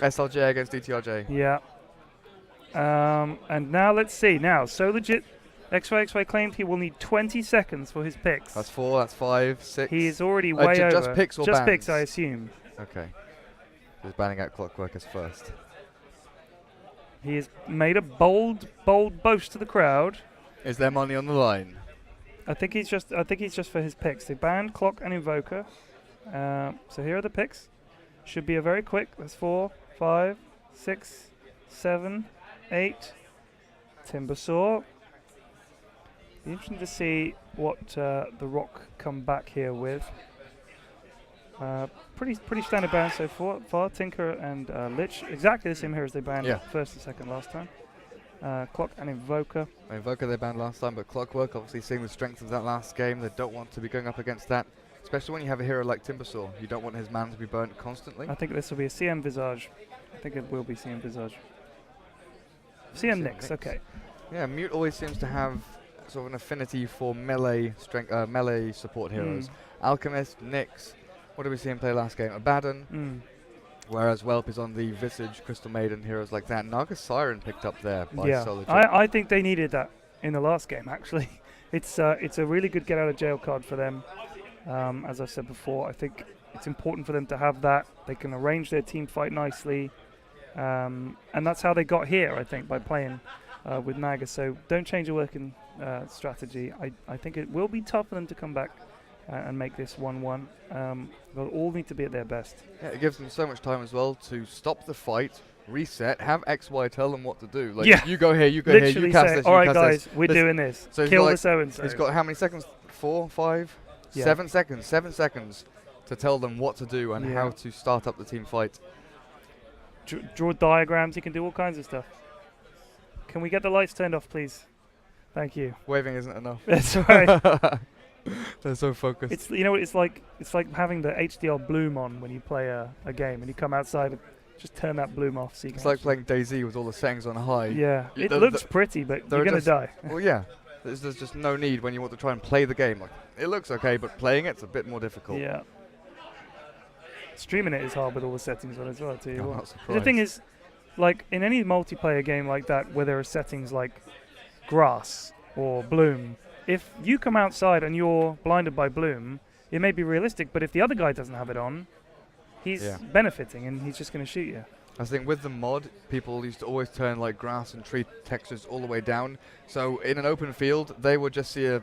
SLJ against DTRJ. Yeah. And now let's see. Now, So Lejit, XY claimed he will need 20 seconds for his picks. That's 4, that's 5, 6. He is already way over. Just picks or Just bans? picks, I assume. Okay. He's banning out Clockwork as first. He has made a bold boast to the crowd. Is there money on the line? I think he's just for his picks. They banned Clock and Invoker. So here are the picks. Should be a very quick. That's 4, 5, 6, 7, 8. Timbersaw. Be interesting to see what the Rock come back here with. Pretty standard ban so far. Tinker and Lich, exactly the same here as they banned first and second last time. Clock and Invoker. Invoker they banned last time, but Clockwork, obviously seeing the strength of that last game, they don't want to be going up against that. Especially when you have a hero like Timbersaw. You don't want his man to be burnt constantly. I think this will be a CM Visage. I think it will be CM Visage. CM Nyx, okay. Yeah, Mute always seems to have sort of an affinity for melee support heroes. Alchemist, Nyx. What did we see him play last game? Abaddon. Whereas Whelp is on the Visage, Crystal Maiden, heroes like that. Naga Siren picked up there by So Lejit. I think they needed that in the last game, actually. It's a really good get out of jail card for them. As I said before, I think it's important for them to have that. They can arrange their team fight nicely. And that's how they got here, I think, by playing with Naga. So don't change your working strategy. I think it will be tough for them to come back and make this 1-1. They'll all need to be at their best. Yeah, it gives them so much time as well to stop the fight, reset, have XY tell them what to do. Like, you go here, you go literally here, you cast this, all right, guys, this. we're doing this. So kill the so-and-so. He's got how many seconds? 4, 5, 7 seconds. 7 seconds to tell them what to do and how to start up the team fight. Draw diagrams. You can do all kinds of stuff. Can we get the lights turned off, please? Thank you. Waving isn't enough. That's right. They're so focused. It's it's like having the HDR bloom on when you play a game and you come outside and just turn that bloom off. So you it's like playing DayZ with all the settings on high. Yeah, it looks pretty, but you're gonna die. Well, yeah. There's just no need when you want to try and play the game. Like, it looks okay, but playing it's a bit more difficult. Yeah. Streaming it is hard with all the settings on as well, too. I'm not surprised. The thing is, like in any multiplayer game like that, where there are settings like grass or bloom, if you come outside and you're blinded by bloom, it may be realistic, but if the other guy doesn't have it on, he's benefiting and he's just going to shoot you. I think with the mod, people used to always turn like grass and tree textures all the way down. So in an open field, they would just see a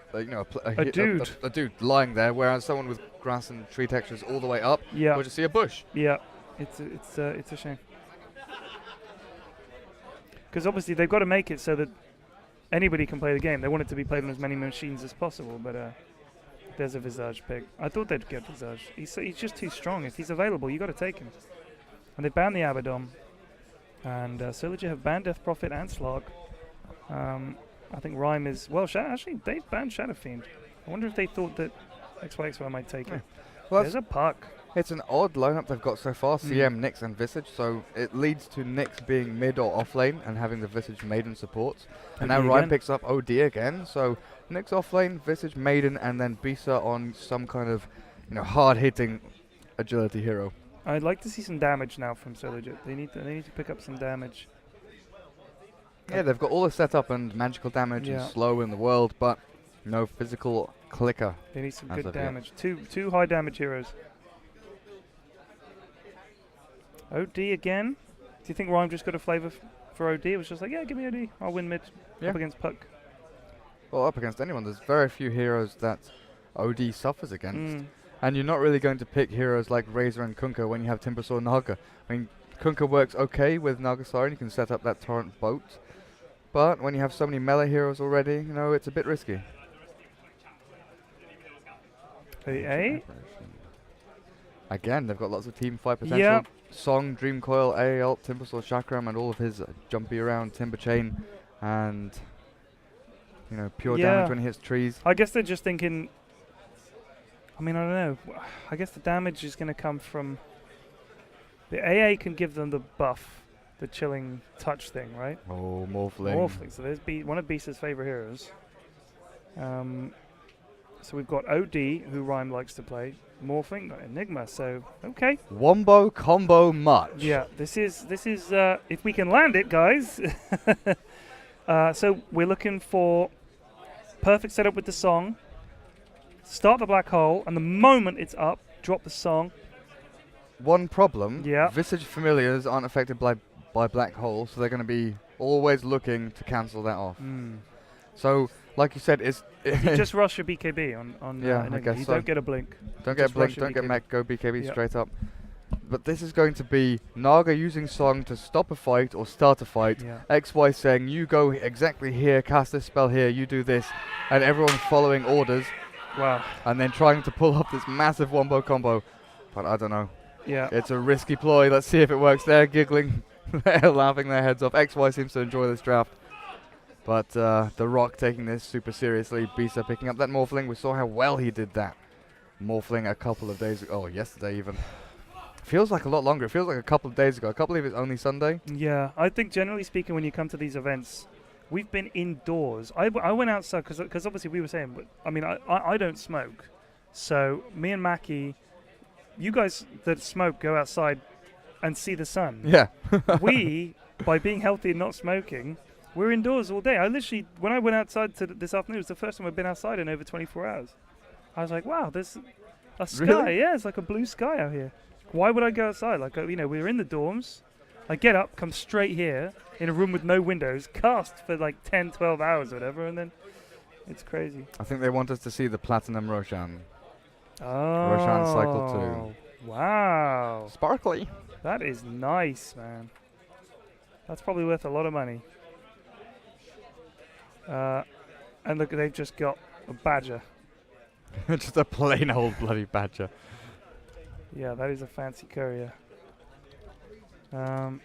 dude lying there, whereas someone with grass and tree textures all the way up would just see a bush. Yeah, it's a shame. Because obviously they've got to make it so that anybody can play the game. They want it to be played on as many machines as possible, but there's a Visage pick. I thought they'd get Visage. He's just too strong. If he's available, you got to take him. And they banned the Abaddon. And So Lejit have banned Death Prophet and Slog. I think Rhyme is... Well, actually, they banned Shadow Fiend. I wonder if they thought that XYXY might take it. Well, there's a puck. It's an odd lineup they've got so far, CM, Nyx and Visage, so it leads to Nyx being mid or off lane and having the Visage Maiden support. And now Rhyme picks up OD again, so Nyx off lane, Visage Maiden, and then Bisa on some kind of hard-hitting agility hero. I'd like to see some damage now from So Lejit. They need to pick up some damage. Yeah, they've got all the setup and magical damage and slow in the world, but no physical clicker. They need some good damage. Two high damage heroes. OD again. Do you think Rhyme just got a flavour for OD? It was just like, give me OD. I'll win mid up against Puck. Well, up against anyone. There's very few heroes that OD suffers against. And you're not really going to pick heroes like Razor and Kunkka when you have Timbersaw and Naga. I mean, Kunkka works okay with Naga Siren. You can set up that torrent boat. But when you have so many melee heroes already, it's a bit risky. A? Again, they've got lots of team fight potential. Yep. Song, Dream Coil, AL, Timbersaw, Chakram, and all of his jumpy around Timber Chain and pure damage when he hits trees. I guess they're just thinking. I mean, I don't know. I guess the damage is going to come from the AA can give them the buff, the chilling touch thing, right? Oh, Morphling. Morphling. So there's one of Beast's favorite heroes. So we've got OD, who Rhyme likes to play, Morphing, got Enigma. So okay. Wombo combo much. Yeah, this is if we can land it, guys. So we're looking for perfect setup with the song. Start the black hole, and the moment it's up, drop the song. One problem. Yeah. Visage familiars aren't affected by black hole, so they're going to be always looking to cancel that off. So, like you said, it's You just rush your BKB on Yeah, I Enigma. guess You so. don't get a blink. don't get just blink, rush your don't get BKB. mech, go BKB Yep. straight up. But this is going to be Naga using song to stop a fight or start a fight. Yeah. XY saying, you go exactly here, cast this spell here, you do this, and everyone following orders, Wow. and then trying to pull off this massive wombo combo. But I don't know. Yeah. It's a risky ploy. Let's see if it works. They're giggling. They're laughing their heads off. XY seems to enjoy this draft. But The Rock taking this super seriously. Bisa picking up that Morphling. We saw how well he did that. Morphling a couple of days ago. Oh, yesterday even. Feels like a lot longer. It feels like a couple of days ago. I can't believe it's only Sunday. Yeah. I think generally speaking, when you come to these events, we've been indoors. I went outside because obviously we were saying, but I mean, I don't smoke. So me and Mackie, you guys that smoke go outside and see the sun. Yeah. We, by being healthy and not smoking, we're indoors all day. I literally, when I went outside this afternoon, it was the first time I've been outside in over 24 hours. I was like, wow, there's a sky. Really? Yeah, it's like a blue sky out here. Why would I go outside? Like, we're in the dorms. I get up, come straight here in a room with no windows, cast for like 10, 12 hours or whatever, and then it's crazy. I think they want us to see the Platinum Roshan. Oh. Roshan Cycle 2. Wow. Sparkly. That is nice, man. That's probably worth a lot of money. And look, they've just got a badger. Just a plain old bloody badger. Yeah, that is a fancy courier. Go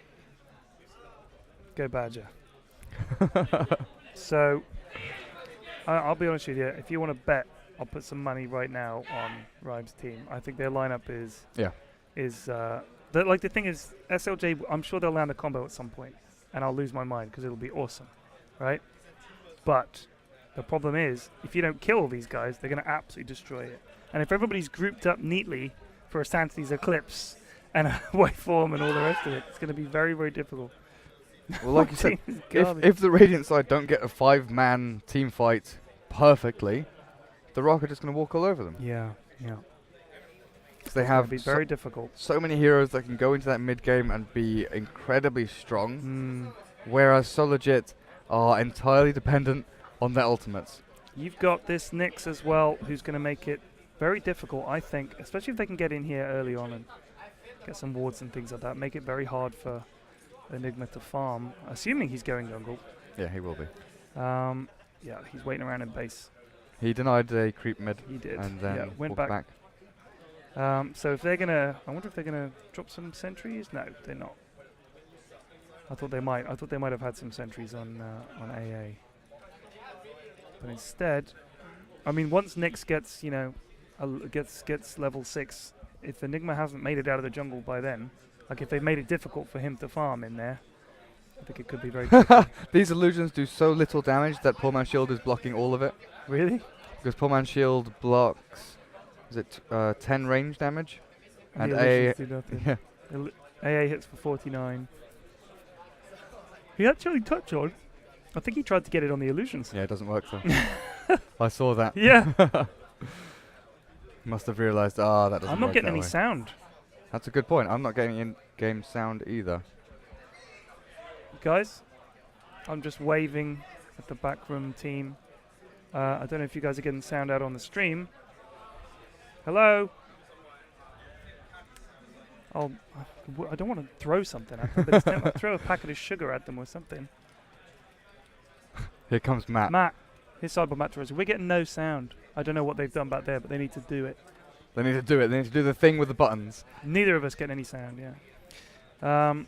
badger. So, I'll be honest with you. If you want to bet, I'll put some money right now on Rhyme's team. I think their lineup is the thing is SLJ. I'm sure they'll land a combo at some point, and I'll lose my mind because it'll be awesome, right? But the problem is, if you don't kill all these guys, they're going to absolutely destroy it. And if everybody's grouped up neatly for a Santi's Eclipse and a Waveform and all the rest of it, it's going to be very, very difficult. Well, like you said, Team is garbage. if the Radiant side don't get a 5-man team fight perfectly, the Rock are just going to walk all over them. Yeah. 'Cause they It'll have be very difficult. so many heroes that can go into that mid game and be incredibly strong, Mm. whereas So Lejit are entirely dependent on their ultimates. You've got this Nyx as well, who's going to make it very difficult, I think, especially if they can get in here early on and get some wards and things like that. Make it very hard for Enigma to farm, assuming he's going jungle. Yeah, he will be. Yeah, he's waiting around in base. He denied a creep mid He did. and then yeah, went walked back. So if they're gonna, I wonder if they're gonna drop some sentries. No, they're not. I thought they might. I thought they might have had some sentries on AA. But instead, I mean, once Nyx gets, gets level 6, if Enigma hasn't made it out of the jungle by then, like if they've made it difficult for him to farm in there, I think it could be very tricky. These illusions do so little damage that Poor Man's Shield is blocking all of it. Really? Because Poor Man's Shield blocks, is it 10 range damage? And the AA, illusions do nothing. AA hits for 49. He actually touched on. I think he tried to get it on the illusions. yeah, it doesn't work though. I saw that. Yeah. Must have realised, that doesn't I'm not work getting that any way. sound. That's a good point. I'm not getting in-game sound either. Guys, I'm just waving at the backroom team. I don't know if you guys are getting sound out on the stream. Hello? I don't want to throw something at them, but it's I'll throw a packet of sugar at them or something. Here comes Matt. Matt, his cyber Matt to us. We're getting no sound. I don't know what they've done back there, but they need to do it. They need to do it. They need to do the thing with the buttons. Neither of us get any sound, yeah.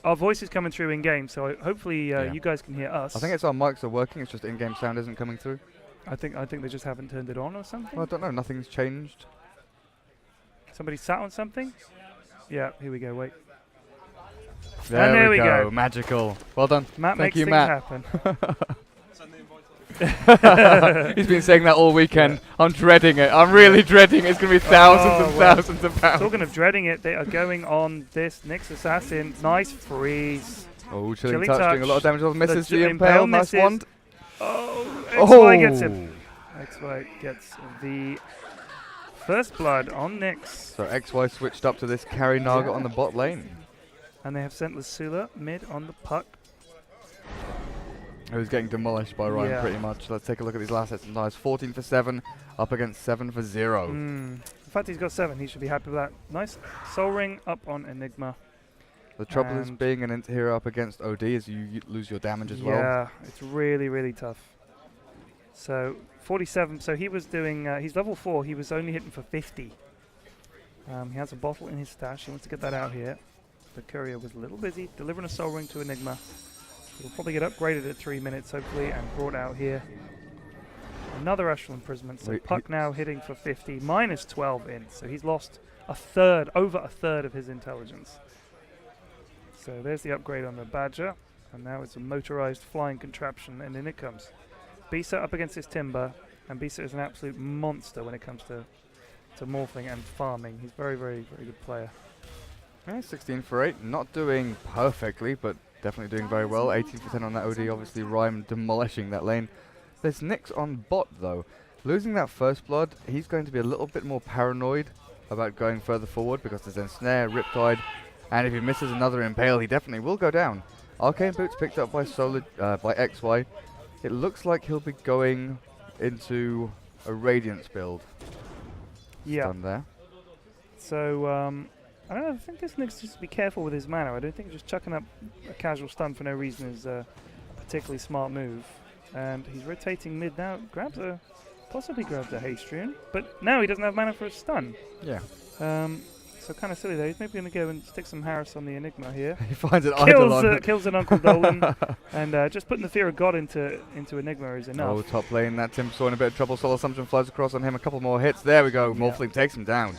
Our voice is coming through in-game, so hopefully Yeah. you guys can hear us. I think it's our mics are working. It's just in-game sound isn't coming through. I think they just haven't turned it on or something. Well, I don't know. Nothing's changed. Somebody sat on something? Yeah, here we go, wait. There there we we go. go. Magical. Well done. Matt Thank makes you, things Matt. happen. He's been saying that all weekend. Yeah. I'm dreading it. I'm really dreading it. It's going to be thousands and thousands of pounds. Talking of dreading it, they are going on this Nyx Assassin. Nice freeze. Oh, chilling touch, doing a lot of damage. Misses the impale. Nice wand. Oh, XY gets him. XY gets the first blood on Nyx. So XY switched up to this carry Naga on the bot lane. And they have sent Lasula mid on the puck. Who's getting demolished by Ryan pretty much. Let's take a look at these last sets. Nice. 14 for 7, up against 7 for 0. In fact, he's got 7. He should be happy with that. Nice Soul Ring up on Enigma. The trouble is being an hero up against OD is you lose your damage as well. Yeah, it's really, really tough. So 47. So he was doing. He's level 4. He was only hitting for 50. He has a bottle in his stash. He wants to get that out here. The courier was a little busy delivering a Soul Ring to Enigma. He'll probably get upgraded at 3 minutes, hopefully, and brought out here. Another Astral Imprisonment. So puck now hitting for 50, minus 12 in. So he's lost over a third of his intelligence. So there's the upgrade on the Badger. And now it's a motorized flying contraption, and in it comes. Bisa up against his Timber, and Bisa is an absolute monster when it comes to morphing and farming. He's very, very, very good player. Yeah, 16 for 8. Not doing perfectly, but definitely doing very well. 18% on that OD, obviously Rhyme demolishing that lane. There's Nyx on bot though. Losing that first blood, he's going to be a little bit more paranoid about going further forward because there's Ensnare, Riptide, and if he misses another Impale, he definitely will go down. Arcane Boots picked up by by XY. It looks like he'll be going into a Radiance build. Yeah. Done there. So, I don't know, I think this Nyx just to be careful with his mana. I don't think just chucking up a casual stun for no reason is a particularly smart move. And he's rotating mid now, possibly grabs a Haste Rune, but now he doesn't have mana for a stun. Yeah. So kind of silly though. He's maybe going to go and stick some Harris on the Enigma here. He finds an Eidolon. Kills an Uncle Dolan, and just putting the Fear of God into Enigma is enough. Oh, top lane, that Timbersaw in a bit of trouble. Soul Assumption flies across on him, a couple more hits. There we go, Morphling takes him down.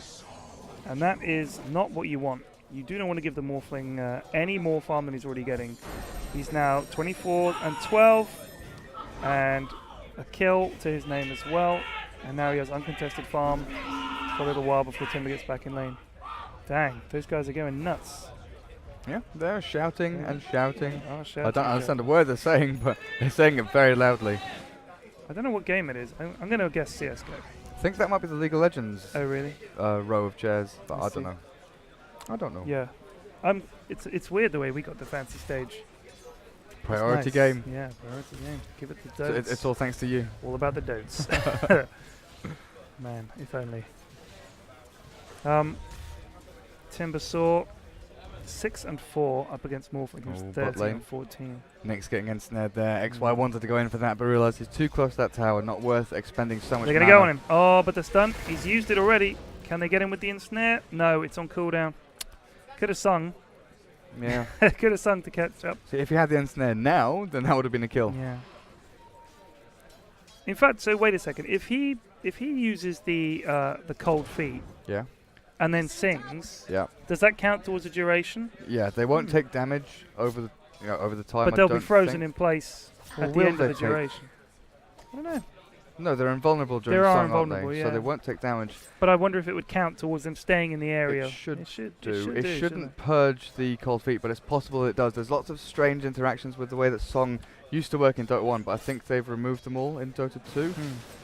And that is not what you want. You do not want to give the Morphling any more farm than he's already getting. He's now 24 and 12, and a kill to his name as well. And now he has uncontested farm for a little while before Timber gets back in lane. Dang, those guys are going nuts. Yeah, they're shouting and shouting. Oh, I don't understand a word they're saying, but they're saying it very loudly. I don't know what game it is. I'm going to guess CSGO. I think that might be the League of Legends. Oh, really? Row of chairs, but I don't know. I don't know. Yeah. It's weird the way we got the fancy stage. Priority nice. game. Yeah, priority game. Give it the dotes. So it's all thanks to you. All about the dotes. Man, if only. Timbersaw, 6 and 4 up against Morphling, who's 13 and 14. Nyx getting ensnared there. XY wanted to go in for that, but realised he's too close to that tower, not worth expending so much. They're going to go on him. Oh, but the stun, he's used it already. Can they get him with the ensnare? No, it's on cooldown. Could have sung. Yeah. Could have sung to catch up. See, if he had the ensnare now, then that would have been a kill. Yeah. In fact, so wait a second. If he uses the cold feet. Yeah. And then sings. Yeah. Does that count towards a duration? Yeah, they won't take damage over the time. But they'll be frozen in place at the end of the duration. I don't know. No, they're invulnerable during song, aren't they? Yeah. So they won't take damage. But I wonder if it would count towards them staying in the area. It should do. It shouldn't purge the cold feet, but it's possible it does. There's lots of strange interactions with the way that Song used to work in Dota 1, but I think they've removed them all in Dota 2.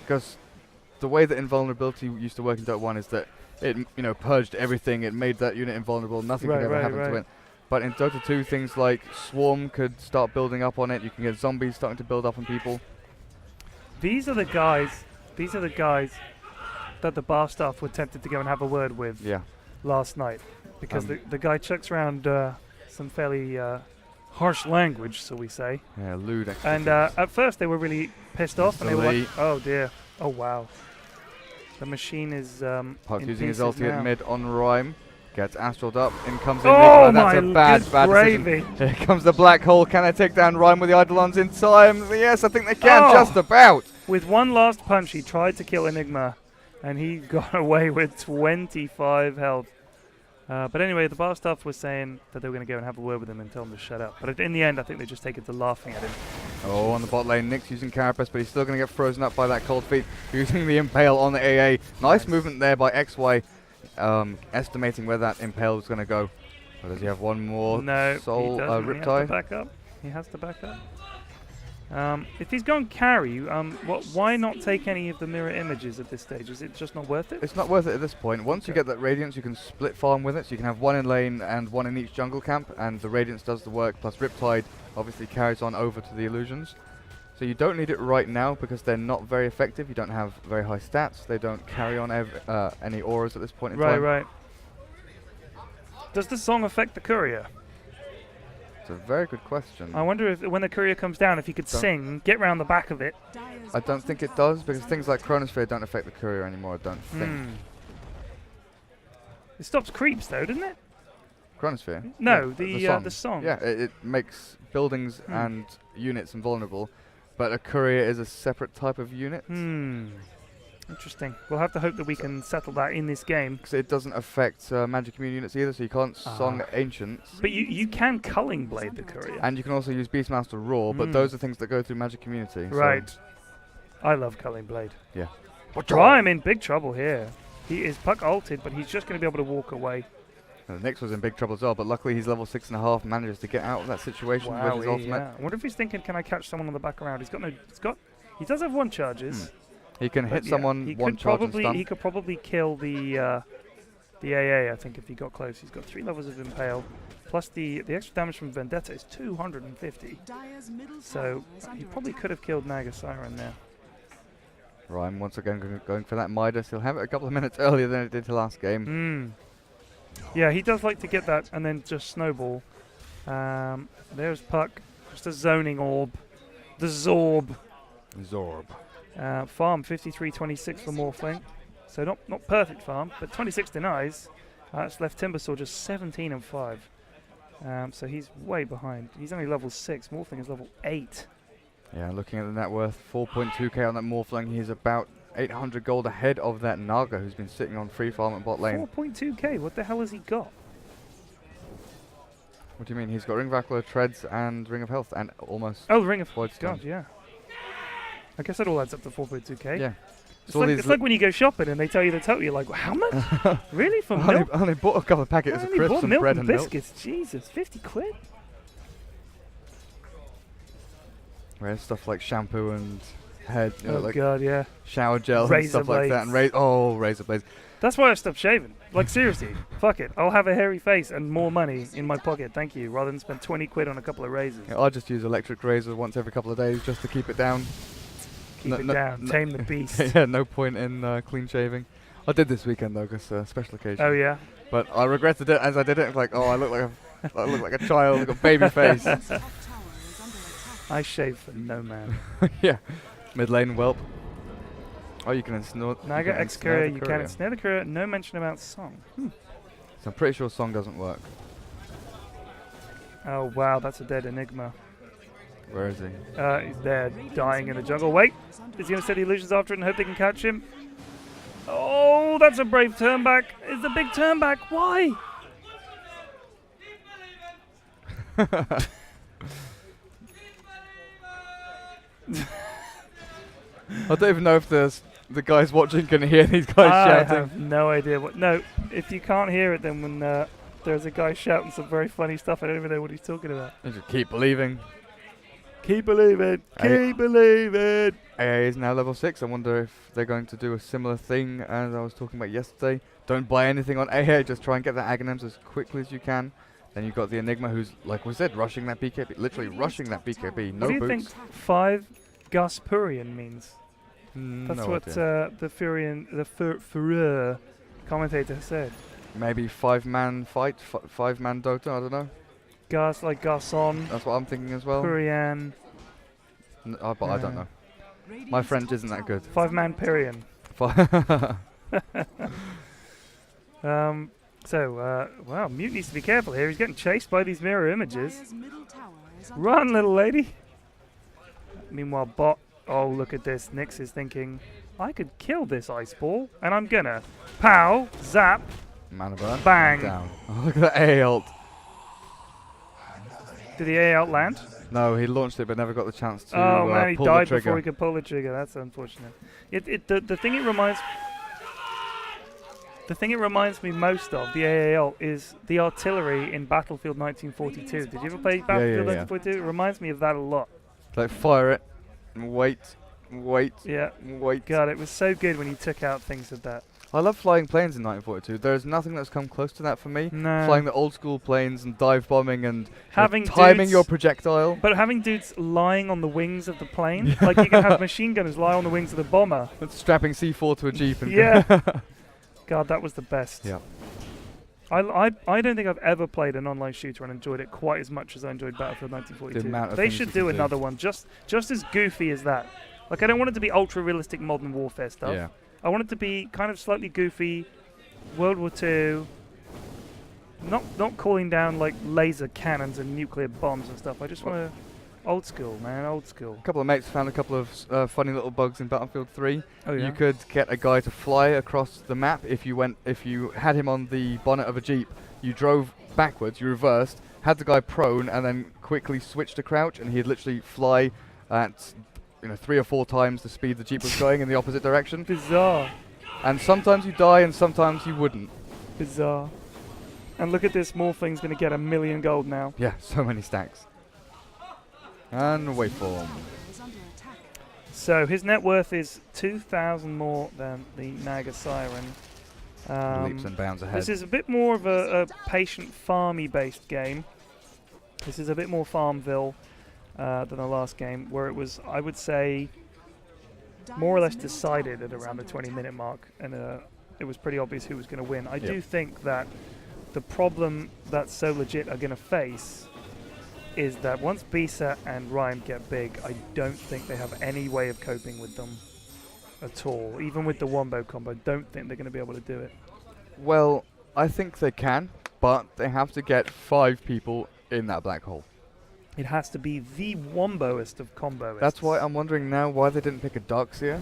Because the way that invulnerability used to work in Dota 1 is that it purged everything. It made that unit invulnerable. Nothing could ever happen to it. But in Dota 2, things like Swarm could start building up on it. You can get zombies starting to build up on people. These are the guys that the bar staff were tempted to go and have a word with last night. Because the guy chucks around some fairly harsh language, so we say. Yeah, lewd. And at first they were really pissed off. And they were like, oh dear. Oh wow. The machine is Puck using his ulti at mid on Rhyme. Gets astraled up. In comes Enigma. That's a bad decision. Here comes the black hole. Can they take down Rhyme with the Eidolons in time? Yes, I think they can, just about. With one last punch, he tried to kill Enigma, and he got away with 25 health. But anyway, the bar staff was saying that they were going to go and have a word with him and tell him to shut up. But in the end, I think they just take it to laughing at him. Oh, on the bot lane, Nick's using Carapace, but he's still going to get frozen up by that cold feet, using the Impale on the AA. Nice movement there by XY, estimating where that Impale is going to go. Or does he have one more No, soul he doesn't. He has to Riptide? back up. He has to back up. If he's going carry, why not take any of the mirror images at this stage? Is it just not worth it? It's not worth it at this point. Once you get that Radiance, you can split farm with it, so you can have one in lane and one in each jungle camp, and the Radiance does the work, plus Riptide obviously carries on over to the Illusions. So you don't need it right now because they're not very effective. You don't have very high stats. They don't carry on any auras at this point in time. Right. Does the song affect the courier? It's a very good question. I wonder if when the courier comes down, if he could sing, get round the back of it. I don't think it does, because things like Chronosphere don't affect the courier anymore, I don't think. It stops creeps though, doesn't it? Chronosphere? No, Yeah, the song. Yeah, it makes buildings and units invulnerable, but a courier is a separate type of unit. Interesting. We'll have to hope that we can settle that in this game. Because it doesn't affect magic immune units either, so you can't song Ancients. But you can Culling Blade the courier. And you can also use Beastmaster Roar, but those are things that go through magic immunity. Right. So I love Culling Blade. yeah. I'm in big trouble here. He is puck ulted, but he's just going to be able to walk away. Nix was in big trouble as well, but luckily he's level 6.5, manages to get out of that situation with his ultimate. Yeah. I wonder if he's thinking, can I catch someone on the back around? He does have one charges. He can hit someone he one could charge and probably stun. he could probably kill the AA, I think, if he got close. He's got 3 levels of Impale, plus the extra damage from Vendetta is 250. So he probably could have killed Naga Siren there. Ryan once again going for that Midas. He'll have it a couple of minutes earlier than it did the last game. Yeah, he does like to get that and then just snowball. There's Puck, just a zoning orb. The Zorb. Farm 53-26 for Morphling. So not perfect farm, but 26 denies. That's left Timbersaw just 17 and 5. So he's way behind. He's only level 6. Morphling is level 8. Yeah, looking at the net worth, 4.2k on that Morphling. He's about 800 gold ahead of that Naga, who's been sitting on free farm at bot lane. 4.2k? What the hell has he got? What do you mean? He's got Ring of Vakula, Treads, and Ring of Health, and almost... Oh, Ring of Void Stone. God, yeah. I guess that all adds up to 4.2k. Yeah. It's like when you go shopping and they tell you the total, you're like, how much? Really? For milk? I only bought a couple of packets of crisps and bread and milk. Biscuits. Jesus, 50 quid? Whereas stuff like shampoo and head, like God, yeah. shower gel and stuff like that, and razor blades. That's why I stopped shaving. Like, seriously, fuck it. I'll have a hairy face and more money in my pocket, thank you, rather than spend 20 quid on a couple of razors. Yeah, I just use electric razors once every couple of days just to keep it down. Keep it down, tame the beast. Yeah, no point in clean shaving. I did this weekend though, because special occasion. Oh yeah. But I regretted it as I did it. It's like, oh, I look like a child. I've got baby face. I shave for no man. Yeah, mid lane whelp. Oh, you can ensnare. Naga X courier, you can ensnare the courier. No mention about song. So I'm pretty sure song doesn't work. Oh wow, that's a dead Enigma. Where is he? He's there, dying in the jungle. Wait, is he going to set the illusions after it and hope they can catch him? Oh, that's a brave turn back. It's a big turn back. Why? I don't even know if the guys watching can hear these guys shouting. I have no idea what. No, if you can't hear it, then when there's a guy shouting some very funny stuff, I don't even know what he's talking about. You just keep believing. Keep believing. Keep believing. AA is now level 6. I wonder if they're going to do a similar thing as I was talking about yesterday. Don't buy anything on AA. Just try and get the Aghanims as quickly as you can. Then you've got the Enigma, who's, like we said, rushing that BKB. Literally rushing that BKB. No boots. What do you think 5 Gaspurian means? That's no what idea. the Fureur commentator said. Maybe 5-man fight, 5-man Dota, I don't know. Gas like Garçon. That's what I'm thinking as well. Purian. But I don't know. My French isn't that good. 5-man Pirian. Wow, Mute needs to be careful here. He's getting chased by these mirror images. Run, little lady. Meanwhile, bot. Oh, look at this. Nyx is thinking, I could kill this ice ball, and I'm gonna. Pow, zap, Mana burn. bang. Down. Oh, look at that A ult. Did the A out land? No, he launched it but never got the chance to Oh man, he pull died the trigger. before he could pull the trigger. That's unfortunate. The thing it reminds me most of, the AAL, is the artillery in Battlefield 1942. Did you ever play Battlefield 1942? It reminds me of that a lot. Like fire it, and wait. Yeah. Wait. God, it was so good when you took out things with that. I love flying planes in 1942. There's nothing that's come close to that for me. No. Flying the old school planes and dive bombing and Having timing dudes- your projectile. But having dudes lying on the wings of the plane, like you can have machine gunners lie on the wings of the bomber. And strapping C4 to a jeep. And Yeah. God, that was the best. Yeah. I don't think I've ever played an online shooter and enjoyed it quite as much as I enjoyed Battlefield The amount 1942. of They things should you do can do. another one just as goofy as that. Like, I don't want it to be ultra realistic modern warfare stuff. Yeah. I want it to be kind of slightly goofy, World War II. Not calling down like laser cannons and nuclear bombs and stuff. I just want to old school, man, old school. A couple of mates found a couple of funny little bugs in Battlefield 3. Oh yeah. You could get a guy to fly across the map if you had him on the bonnet of a jeep. You drove backwards, you reversed, had the guy prone, and then quickly switched to crouch, and he'd literally fly at 3 or 4 times the speed the jeep was going in the opposite direction. Bizarre. And sometimes you die, and sometimes you wouldn't. Bizarre. And look at this, Morphing's going to get 1 million gold now. Yeah, so many stacks. And waveform. So his net worth is 2,000 more than the Naga Siren. Leaps and bounds ahead. This is a bit more of a patient farmy based game. This is a bit more Farmville than the last game, where it was, I would say, more or less decided at around the 20-minute mark, and it was pretty obvious who was going to win. I do think that the problem that So Lejit are going to face is that once Bisa and Rhyme get big, I don't think they have any way of coping with them at all. Even with the Wombo combo, don't think they're going to be able to do it. Well, I think they can, but they have to get 5 people in that black hole. It has to be the Womboist of comboists. That's why I'm wondering now why they didn't pick a Darkseer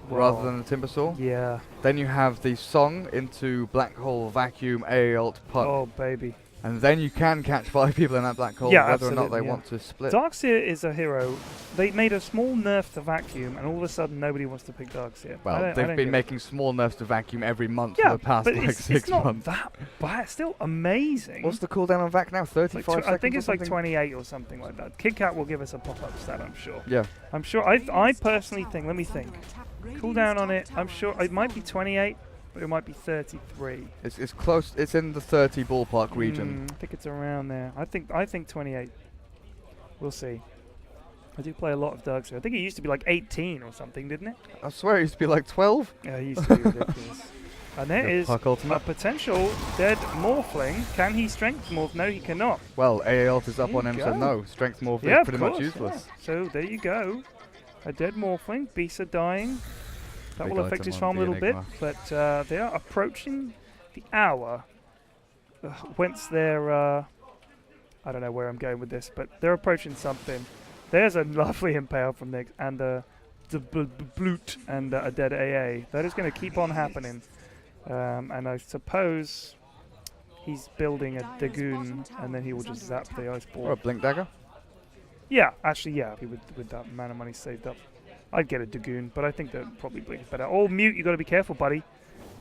rather than a Timbersaw. Yeah. Then you have the Song into Black Hole, Vacuum, A-Alt, Puck. Oh, baby. And then you can catch 5 people in that black hole, Yeah, whether or not they absolutely, want to split. Darkseer is a hero. They made a small nerf to Vacuum, and all of a sudden nobody wants to pick Darkseer. Well, they've been making small nerfs to Vacuum every month yeah, for the past but like it's 6 not months. that bad. It's still amazing. What's the cooldown on Vac now? 35 seconds? I think it's or like something? 28 or something like that. KitKat will give us a pop-up stat, I'm sure. Yeah. I'm sure. I personally think, let me think. Cooldown on it, I'm sure it might be 28, but it might be 33. It's close. It's in the 30 ballpark region. I think it's around there. I think 28. We'll see. I do play a lot of Darkseer. I think it used to be like 18 or something, didn't it? I swear it used to be like 12. Yeah, it used to be ridiculous. And there is Puck a ultimate. potential dead Morphling. Can he strength morph? No, he cannot. Well, AA is up There on you him, so go. no. Strength morph Yeah, is pretty of much course, useless. yeah. So there you go. A dead Morphling. Bisa dying. That Big will affect item his on farm a the little bit, Enigma. but they are approaching the hour. Whence they're, I don't know where I'm going with this, but they're approaching something. There's a lovely impale from Nick, and the Bloot and a dead AA. That is going to keep on happening. And I suppose he's building a Dagoon, and then he will just zap the ice ball. Or a Blink Dagger. Yeah, actually, yeah, with that mana money saved up. I'd get a Dagoon, but I think that probably Blink is better. Oh, Mute, you got to be careful, buddy.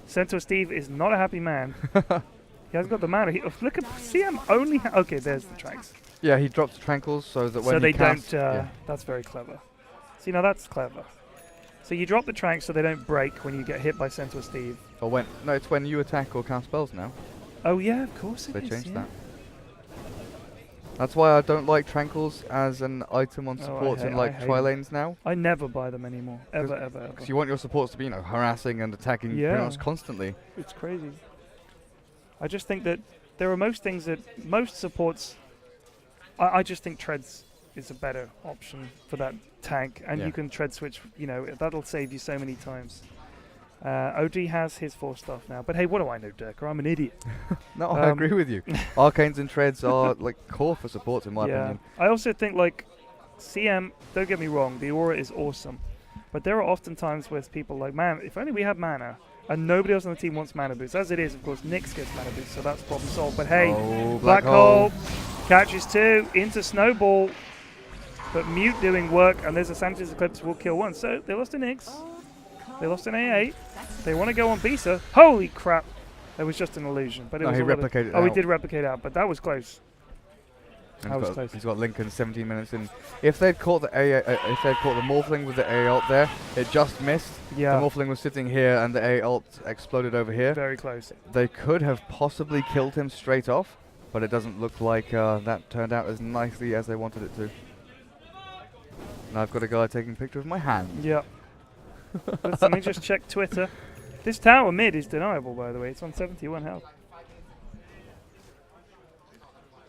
Centaur Steve is not a happy man. He hasn't got the mana. Look at CM only. Okay, there's the tracks. Yeah, he drops Tranquils so that when So he they casts, don't. That's very clever. See, now that's clever. So you drop the tranks so they don't break when you get hit by Centaur Steve. Or when no, it's when you attack or cast spells now. Oh yeah, of course it They is, changed yeah. that. That's why I don't like Tranquils as an item on Oh, I supports in hate- like I hate tri-lanes now. I never buy them anymore. Ever, ever, ever. Because you want your supports to be, harassing and attacking Yeah. pretty much constantly. It's crazy. I just think that there are most things that most supports. I just think treads is a better option for that tank, and Yeah. you can tread switch. That'll save you so many times. OG has his 4 stuff now, but hey, what do I know, Dirk? I'm an idiot. No, I agree with you. Arcanes and treads are like core for supports in my opinion. I also think like CM. Don't get me wrong, the aura is awesome, but there are often times where people like, man, if only we had mana. And nobody else on the team wants mana boost. As it is, of course, Nyx gets mana boost, so that's problem solved. But hey, Oh, Black Hole Catches 2 into Snowball. But Mute doing work, and there's a Sanchez Eclipse will kill 1. So they lost an Ix. They lost an A8. They want to go on Bisa. Holy crap. That was just an illusion. But it was he replicated oh, out. he did replicate out, but that was close. He's got Lincoln 17 minutes in. If they'd caught the if they'd caught the Morphling with the A ult there, it just missed. Yeah. The Morphling was sitting here, and the A ult exploded over here. Very close. They could have possibly killed him straight off, but it doesn't look like that turned out as nicely as they wanted it to. Now I've got a guy taking a picture of my hand. Yep. Let me just check Twitter. This tower mid is deniable, by the way. It's on 71 health.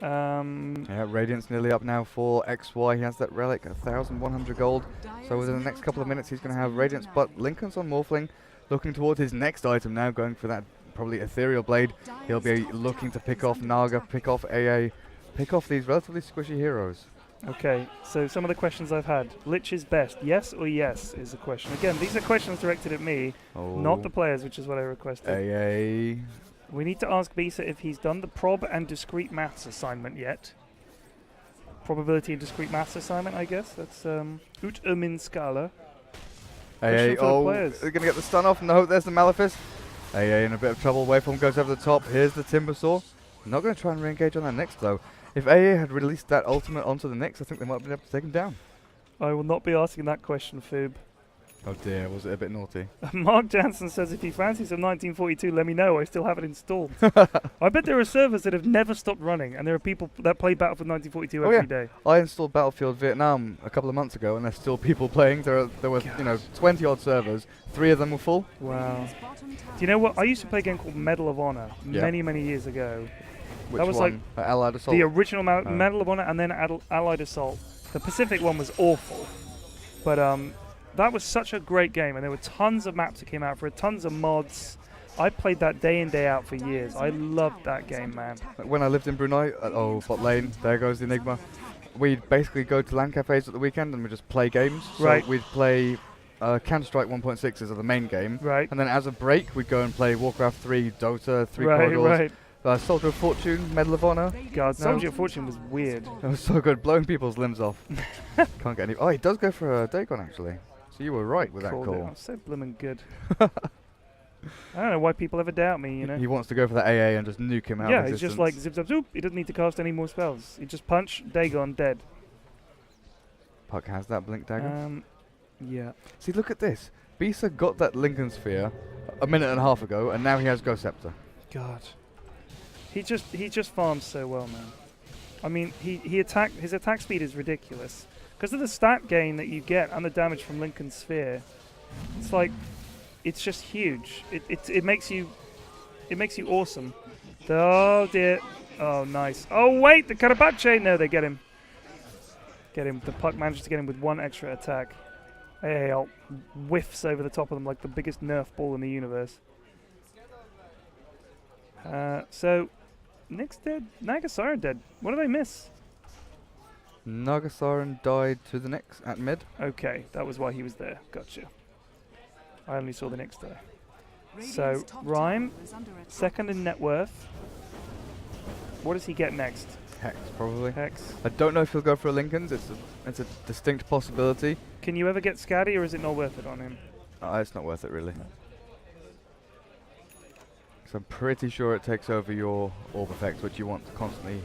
Yeah, Radiant's nearly up now for XY. He has that relic, 1,100 gold. So within the next couple of minutes, he's going to have Radiance. But Lincoln's on Morphling, looking towards his next item now, going for that probably Ethereal Blade. He'll be looking to pick off Naga, pick off AA, pick off these relatively squishy heroes. Okay, so some of the questions I've had. Lich is best, yes or yes is the question. Again, these are questions directed at me, not the players, which is what I requested. AA. We need to ask Bisa if he's done the prob and discrete maths assignment yet. Probability and discrete maths assignment, I guess. That's Ut min Scala. AA, oh, they're going to get the stun off. No, there's the Malefice. AA in a bit of trouble. Waveform goes over the top. Here's the Timbersaw. Not going to try and re-engage on that next, though. If AA had released that ultimate onto the Nyx, I think they might have been able to take him down. I will not be asking that question, Foob. Oh dear, was it a bit naughty? Mark Jansen says, if you fancy some 1942, let me know. I still have it installed. I bet there are servers that have never stopped running, and there are people that play Battlefield 1942 every day. I installed Battlefield Vietnam a couple of months ago, and there's still people playing. There were 20 odd servers. 3 of them were full. Wow. Do you know what? I used to play a game called Medal of Honor many years ago. Which that was one? like Allied Assault? The original Medal of Honor, and then Allied Assault. The Pacific one was awful, but that was such a great game, and there were tons of maps that came out for it, tons of mods. I played that day in, day out for years. I loved that game, man. When I lived in Brunei, bot lane, there goes the Enigma. We'd basically go to LAN cafes at the weekend and we'd just play games. Right. So we'd play Counter-Strike 1.6 as the main game. Right. And then as a break, we'd go and play Warcraft 3, Dota, 3 Corridors. Right. Soldier of Fortune, Medal of Honor. God, Soldier of Fortune was weird. It was so good, blowing people's limbs off. Can't get any. Oh, he does go for a Dagon actually. So you were right with that call. I'm so bloomin' good. I don't know why people ever doubt me, you know. He wants to go for that AA and just nuke him out. Yeah, he's just like zip zap zoop. He doesn't need to cast any more spells. He just punch, Dagon, dead. Puck has that blink dagger. Yeah. See, look at this. Bisa got that Lincoln Sphere a minute and a half ago, and now he has Ghost Scepter. God. He just farms so well, man. I mean, his attack speed is ridiculous because of the stat gain that you get and the damage from Lincoln Sphere. It's like, it's just huge. It makes you awesome. Oh dear. Oh nice. Oh wait, the Karabache. No, they get him. Get him. The Puck manages to get him with 1 extra attack. AAL whiffs over the top of them like the biggest Nerf ball in the universe. So. Nyx dead, Nagasaran dead. What did I miss? Nagasaran died to the Nyx at mid. Okay, that was why he was there. Gotcha. I only saw the Nyx there. So, Rhyme, second in net worth. What does he get next? Hex, probably. Hex. I don't know if he'll go for a Lincoln's. It's a distinct possibility. Can you ever get Scatty, or is it not worth it on him? It's not worth it, really. So I'm pretty sure it takes over your orb effects, which you want to constantly.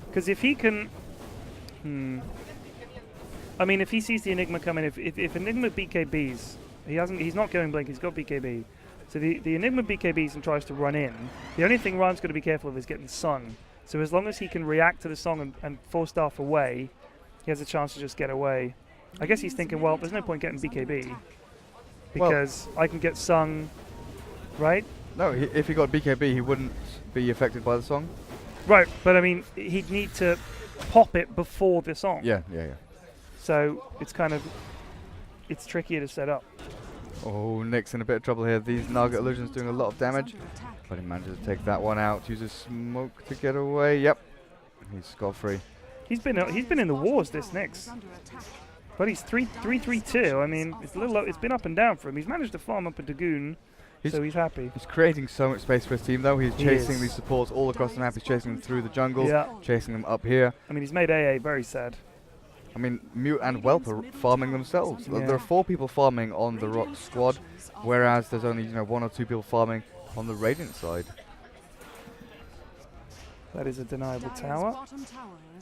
Because if he can, I mean, if he sees the Enigma coming, if Enigma BKBs, he's not going blink. He's got BKB. So the Enigma BKBs and tries to run in. The only thing Rhyme's got to be careful of is getting sung. So as long as he can react to the song and force staff away, he has a chance to just get away. I guess he's thinking, well, there's no point getting BKB because I can get sung, right? No, if he got BKB, he wouldn't be affected by the song. Right, but I mean, he'd need to pop it before the song. Yeah. So it's it's trickier to set up. Oh, Nyx in a bit of trouble here. These Naga illusions doing a lot of damage, but he manages to take that one out. Uses smoke to get away. Yep, he's scot-free. He's been in the wars, this Nyx. But he's 3-3-2. I mean, it's a little. It's been up and down for him. He's managed to farm up a Dagoon. so he's happy. He's creating so much space for his team, though. He's He chasing is. these supports all across the map. He's chasing them through the jungle, Yeah. chasing them up here. I mean, he's made AA very sad. I mean, Mute and Whelp are farming themselves. Yeah. There are 4 people farming on the Rock squad, whereas there's only 1 or 2 people farming on the Radiant side. That is a deniable tower.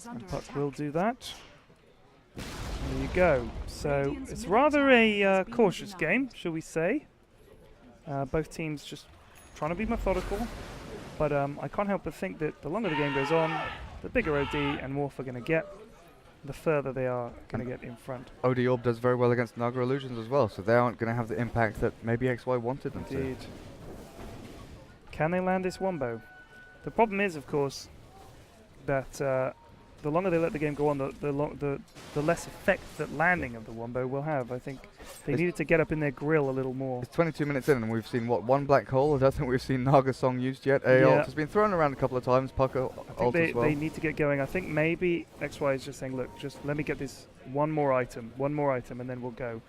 And Puck will do that. There you go. So it's rather a cautious game, shall we say. Both teams just trying to be methodical. But I can't help but think that the longer the game goes on, the bigger OD and Morph are going to get, the further they are going to get in front. OD Orb does very well against Naga Illusions as well, so they aren't going to have the impact that maybe XY wanted them Indeed. Can they land this Wombo? The problem is, of course, that the longer they let the game go on, the less effect that landing of the Wombo will have. I think they needed to get up in their grill a little more. It's 22 minutes in and we've seen, what, 1 black hole? I don't think we've seen Naga Song used yet. A ult has been thrown around a couple of times, Puck ult as well. They need to get going. I think maybe XY is just saying, look, just let me get this one more item, and then we'll go.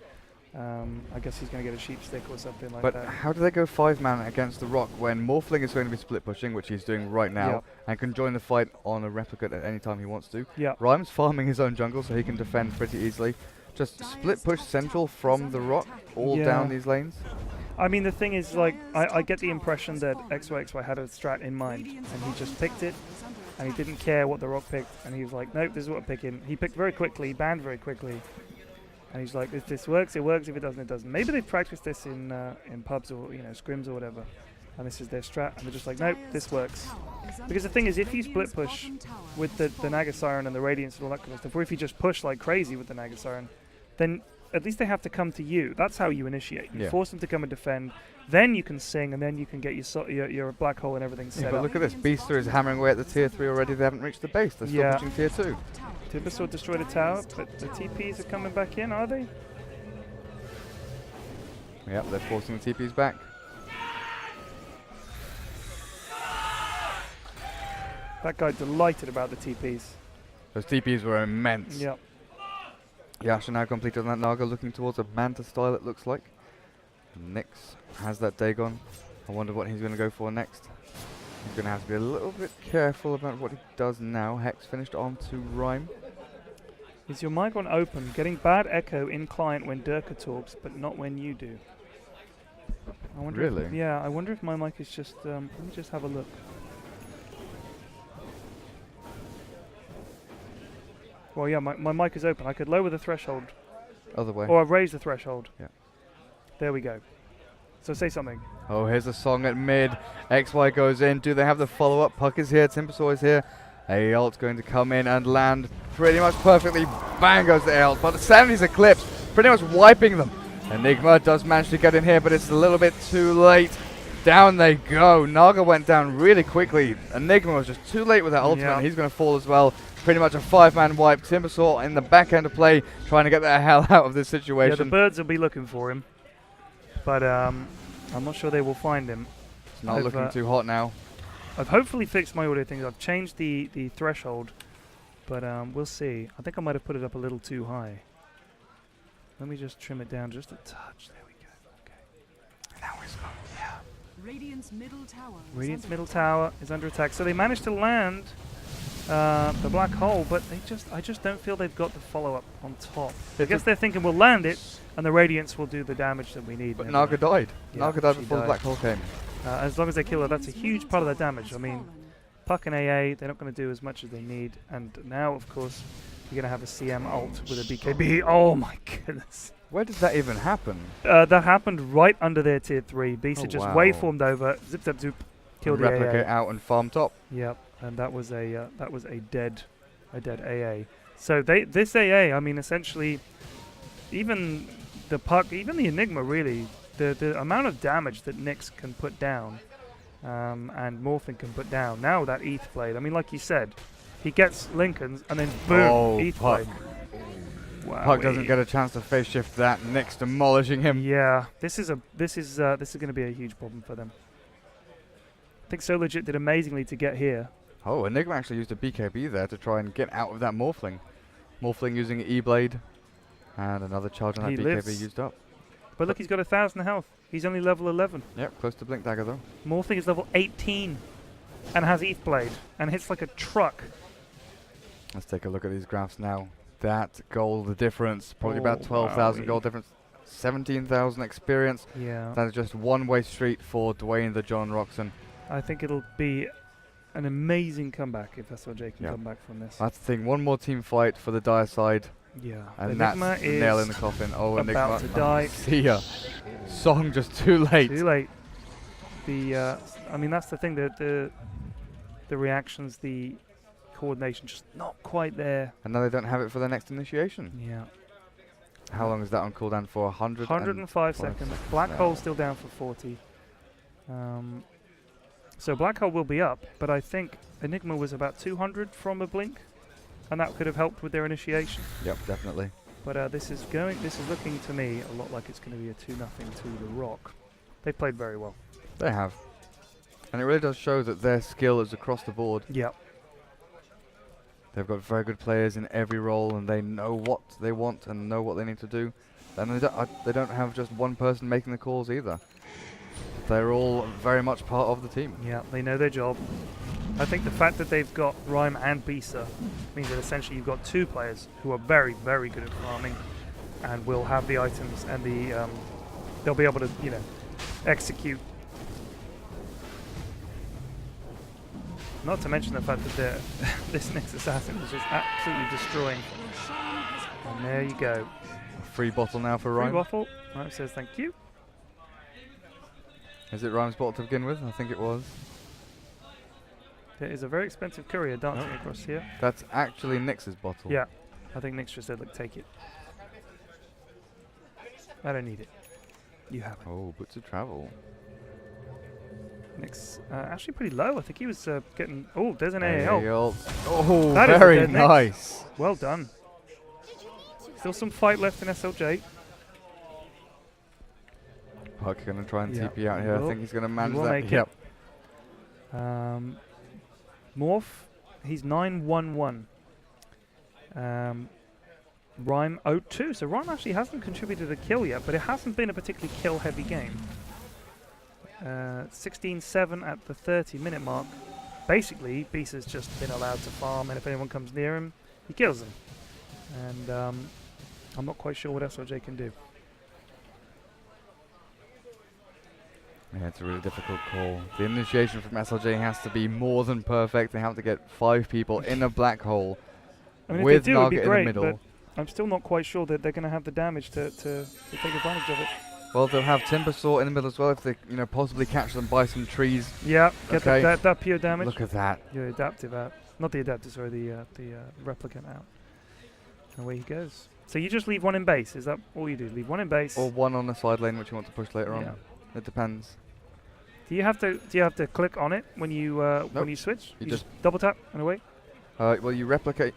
I guess he's going to get a sheep stick or something like that. But how do they go 5-man against the Rock when Morphling is going to be split pushing, which he's doing right now, and can join the fight on a replicate at any time he wants to? Yeah. Rhyme's farming his own jungle so he can defend pretty easily. Just split push central from the Rock all down these lanes. I mean, the thing is, like, I get the impression that XY had a strat in mind, and he just picked it, and he didn't care what the Rock picked, and he was like, nope, this is what I'm picking. He picked very quickly, banned very quickly. And he's like, if this works, it works. If it doesn't, it doesn't. Maybe they've practiced this in pubs or scrims or whatever, and this is their strat. And they're just like, nope, this works. Because the thing is, if you split push with the Naga Siren and the Radiance and all that kind of stuff, or if you just push like crazy with the Naga Siren, then at least they have to come to you. That's how you initiate. You force them to come and defend. Then you can sing, and then you can get your black hole and everything set but up. look at this. Beaster is hammering away at the tier 3 already. They haven't reached the base. They're still pushing tier 2. Timbersaw destroyed a tower, but the TPs are coming back in, are they? Yep, they're forcing the TPs back. That guy delighted about the TPs. Those TPs were immense. Yep. Yasha now completed on that Naga, looking towards a Manta style, it looks like. Nyx has that Dagon. I wonder what he's going to go for next. He's going to have to be a little bit careful about what he does now. Hex finished on to Rhyme. Is your mic on open? Getting bad echo in client when Durka talks, but not when you do. I wonder Really? I wonder if my mic is just... let me just have a look. Well, yeah, my mic is open. I could lower the threshold. Other way. Or I've raised the threshold. Yeah. There we go. So say something. Oh, here's a song at mid. XY goes in. Do they have the follow-up? Puck is here. Timbersaw is here. A-Ult's going to come in and land pretty much perfectly. Bang goes the A-Ult. But the 70's eclipse, pretty much wiping them. Enigma does manage to get in here, but it's a little bit too late. Down they go. Naga went down really quickly. Enigma was just too late with that ultimate. Yeah. He's going to fall as well. Pretty much a 5-man wipe. Timbersaw in the back end of play, trying to get the hell out of this situation. Yeah, the birds will be looking for him. But I'm not sure they will find him. It's not looking too hot now. I've hopefully fixed my audio things. I've changed the threshold, but we'll see. I think I might have put it up a little too high. Let me just trim it down just a touch. There we go. Okay. Now it's gone. Yeah. Radiant's middle tower is under attack. So they managed to land the black hole, but I just don't feel they've got the follow-up on top. I guess they're thinking we'll land it, and the Radiance will do the damage that we need. But Naga died. Yeah, Naga died she before the black hole came. As long as they kill her, that's a huge part of their damage. I mean, Puck and AA, they're not going to do as much as they need. And now, of course, you're going to have a CM ult with a BKB. Oh my goodness. Where did that even happen? That happened right under their tier 3. Beast just waveformed over, zip zap zoop, killed the replicate AA. out and farm top. Yep, and that was a dead AA. So this AA, I mean, essentially, even the Puck, even the Enigma, really, the amount of damage that Nyx can put down, and Morphin can put down. Now that ETH played, I mean, like you said, he gets Lincoln's and then boom, ETH Puck. played. Wow. Puck doesn't get a chance to face shift that. Nyx demolishing him. Yeah, this is going to be a huge problem for them. I think So Lejit did amazingly to get here. Oh, Enigma actually used a BKB there to try and get out of that Morphling. Morphling using E-Blade. And another charge on that BKB used up. But look, he's got 1,000 health. He's only level 11. Yep, close to Blink Dagger though. Morphling is level 18 and has ETH Blade and hits like a truck. Let's take a look at these graphs now. That gold, the difference, probably about 12,000 gold difference, 17,000 experience. Yeah. That is just one-way street for Dwayne the John Roxon. I think it'll be an amazing comeback if SLJ can Yep. come back from this. That's the thing, one more team fight for the Dire side. Yeah. And Enigma that's the is nail in the coffin. Oh, about Enigma. to die. See ya. Song just too late. Too late. The I mean, that's the thing. The reactions, the coordination, just not quite there. And now they don't have it for their next initiation. Yeah. How long is that on cooldown for? 105 seconds. Black Hole still down for 40. So Black Hole will be up, but I think Enigma was about 200 from a blink, and that could have helped with their initiation. Yep, definitely. But this is looking to me a lot like it's going to be a 2-0 to the Rock. They played very well. They have. And it really does show that their skill is across the board. Yep. They've got very good players in every role, and they know what they want and know what they need to do. And they don't have just one person making the calls either. They're all very much part of the team. Yeah, they know their job. I think the fact that they've got Rhyme and Bisa means that essentially you've got two players who are very, very good at farming and will have the items and the they'll be able to, you know, execute. Not to mention the fact that this next assassin is just absolutely destroying. And there you go. A free bottle now for Free Rhyme. waffle. Rhyme says thank you. Is it Rhyme's bottle to begin with? I think it was. There is a very expensive courier dancing across here. That's actually Nyx's bottle. Yeah. I think Nyx just said, look, take it. I don't need it. You have it. Oh, boots of travel. Nyx actually pretty low. I think he was getting... Oh, there's an AAL. Oh, That is a very dead Nyx. nice. Well done. Still some fight left in SLJ. Puck going to try and Yep. TP out here. I Will. think he's going to He manage will that. make Yep. it. Morph, he's 9-1-1. Rhyme 0-2. So Rhyme actually hasn't contributed a kill yet, but it hasn't been a particularly kill-heavy game. 16-7 at the 30-minute mark. Basically, Bisa's just been allowed to farm, and if anyone comes near him, he kills them. And I'm not quite sure what SLJ can do. Yeah, it's a really difficult call. The initiation from SLJ has to be more than perfect. They have to get 5 people in a black hole I mean, with if they do, it would be Naga in great, the middle. but I'm still not quite sure that they're going to have the damage to take advantage of it. Well, they'll have Timbersaw in the middle as well if they, possibly catch them by some trees. Yeah, get Okay. that pure damage. Look at that. Your adaptive out. Not the adaptive, sorry, the replicant out. And away he goes. So you just leave one in base, is that all you do? Leave one in base. Or one on the side lane which you want to push later Yeah. on. It depends. Do you have to click on it when you when you switch? You You just- just double tap and away? Well, you replicate.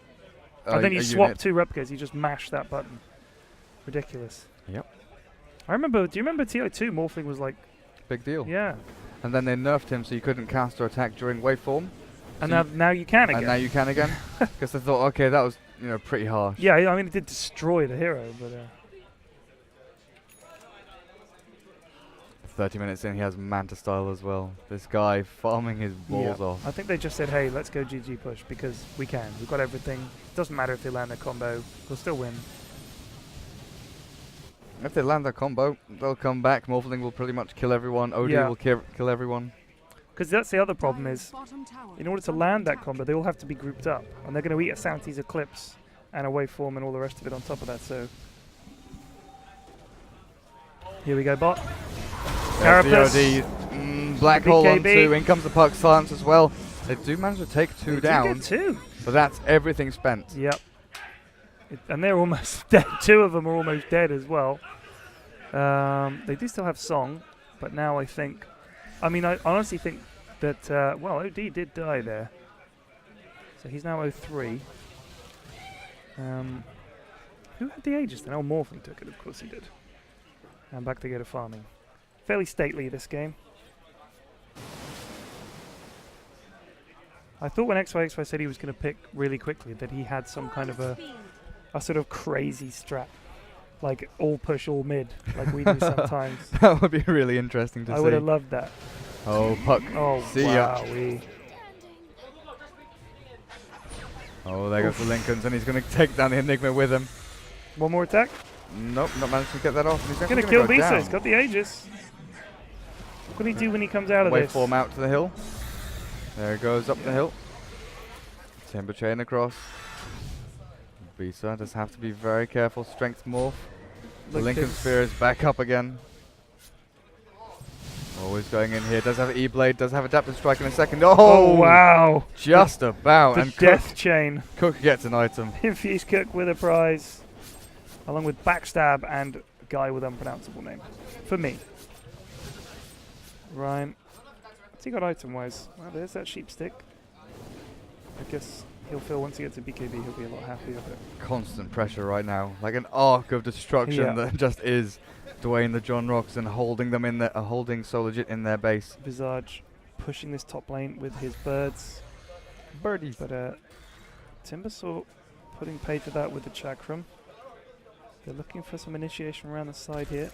And then you a swap unit. 2 replicas, you just mash that button. Ridiculous. Yep. Do you remember TI2 Morphling was like, Big deal. yeah. And then they nerfed him so you couldn't cast or attack during waveform. And So now you can again. And now you can again. Because they thought, okay, that was pretty harsh. Yeah, I mean, it did destroy the hero, but... 30 minutes in, he has Manta style as well. This guy farming his balls off. I think they just said, hey, let's go GG push because we can. We've got everything. Doesn't matter if they land their combo. We'll still win. If they land their combo, they'll come back. Morphling will pretty much kill everyone. OD Yeah. will kill everyone. Because that's the other problem is, in order to land that combo, they all have to be grouped up. And they're going to eat a Santi's Eclipse and a Waveform and all the rest of it on top of that, so... Here we go, bot. There's Carapace. the OD. Black The hole on BKB. 2. In comes the puck silence as well. They do manage to take 2 They do down. get 2. But that's everything spent. Yep. And they're almost dead. 2 of them are almost dead as well. They do still have Song, but now I think... I mean, I honestly think that... well, OD did die there. So he's now 0-3. Who had the Aegis then? Oh, Morphling took it. Of course he did. And back to go to farming. Fairly stately, this game. I thought when XYXY said he was going to pick really quickly that he had some kind of a sort of crazy strat. like all push, all mid, like we do sometimes. That would be really interesting to see. I would have loved that. Oh, Puck. Oh, See ya. wow. Oh, there goes the Lincolns, and he's going to take down the Enigma with him. One more attack. Nope, not managed to get that off. He's Gonna kill Bisa. He's got the Aegis. What can he do when he comes out of this? Waveform out to the hill. There he goes up the hill. Timber chain across. Bisa does have to be very careful. Strength morph. The Lincoln Sphere is back up again. Always going in here. Does have an E-Blade. Does have Adaptive Strike in a second. Oh, wow. Just about. The and death chain. Cook gets an item. Infuse Cook with a prize. Along with Backstab and a guy with unpronounceable name. For me. Ryan. What's he got item-wise? Well, there's that sheep stick. I guess he'll feel once he gets a BKB, he'll be a lot happier with it. Constant pressure right now. Like an arc of destruction that just is Dwayne the John Rocks and holding them in their, holding So Lejit in their base. Visage pushing this top lane with his birds. Birdies. But Timbersaw putting pay to that with the Chakram. They're looking for some initiation around the side here.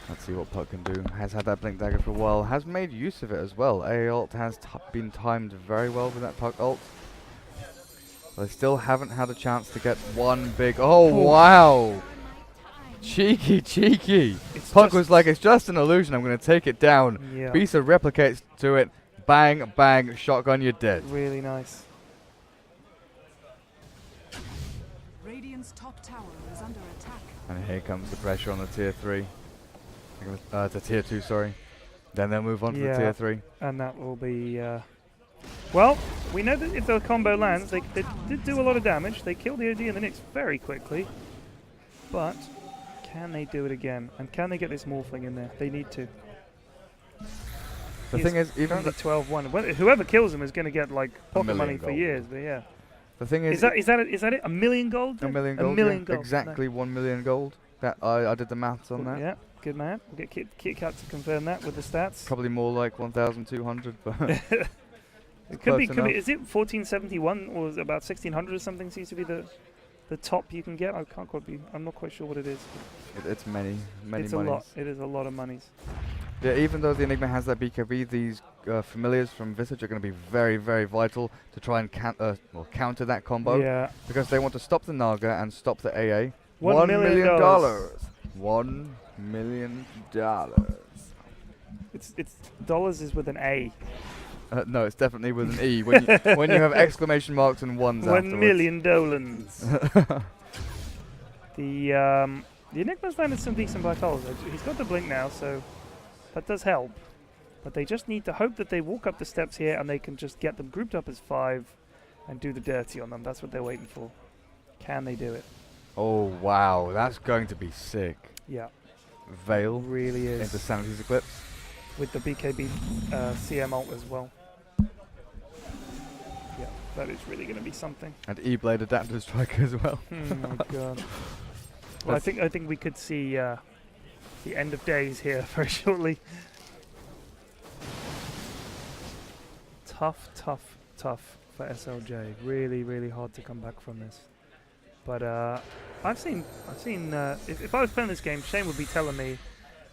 Let's see what Puck can do. Has had that Blink Dagger for a while. Has made use of it as well. AA ult has been timed very well with that Puck ult. But they still haven't had a chance to get one big... Oh, wow! Cheeky, cheeky! Puck was like, it's just an illusion. I'm going to take it down. Yeah. Bisa replicates to it. Bang, bang, shotgun, you're dead. Really nice. Radiant's top tower is under attack. And here comes the pressure on the tier 3. To tier 2, sorry. Then they'll move on to the tier 3. And that will be... well, we know that if the combo lands, they did do a lot of damage. They killed the OD and the Nyx very quickly. But can they do it again? And can they get this Morphling in there? They need to. The thing is, even the 12-1. Whoever kills him is going to get like pocket money for years. But yeah. The thing is that it? $1 million gold? $1 million gold. $1 million gold. Exactly 1 million gold. That I did the maths on that. Yeah, good man. We'll get Kit Kat to confirm that with the stats. Probably more like 1,200, but it could be. Is it 1471 or is it about 1600 or something? Seems to be the top you can get. I can't quite be. I'm not quite sure what it is. It's many it's monies. A lot. It is a lot of monies. Yeah, even though the Enigma has that BKB, these familiars from Visage are going to be very, very vital to try and counter that combo. Yeah. Because they want to stop the Naga and stop the AA. $1 million. $1 million. It's dollars is with an A. No, it's definitely with an E. When you have exclamation marks and ones afterwards. $1 million dolans. The Enigma's landed some decent black holes. He's got the blink now, so that does help. But they just need to hope that they walk up the steps here and they can just get them grouped up as 5 and do the dirty on them. That's what they're waiting for. Can they do it? Oh, wow. That's going to be sick. Yeah. Veil really is. into Sanity's Eclipse. With the BKB CM ult as well. Yeah, that is really going to be something. And E-Blade Adaptive Strike as well. Oh my god. Well, I think we could see the end of days here very shortly. Tough for SLJ. Really, really hard to come back from this. But I've seen. If I was playing this game, Shane would be telling me,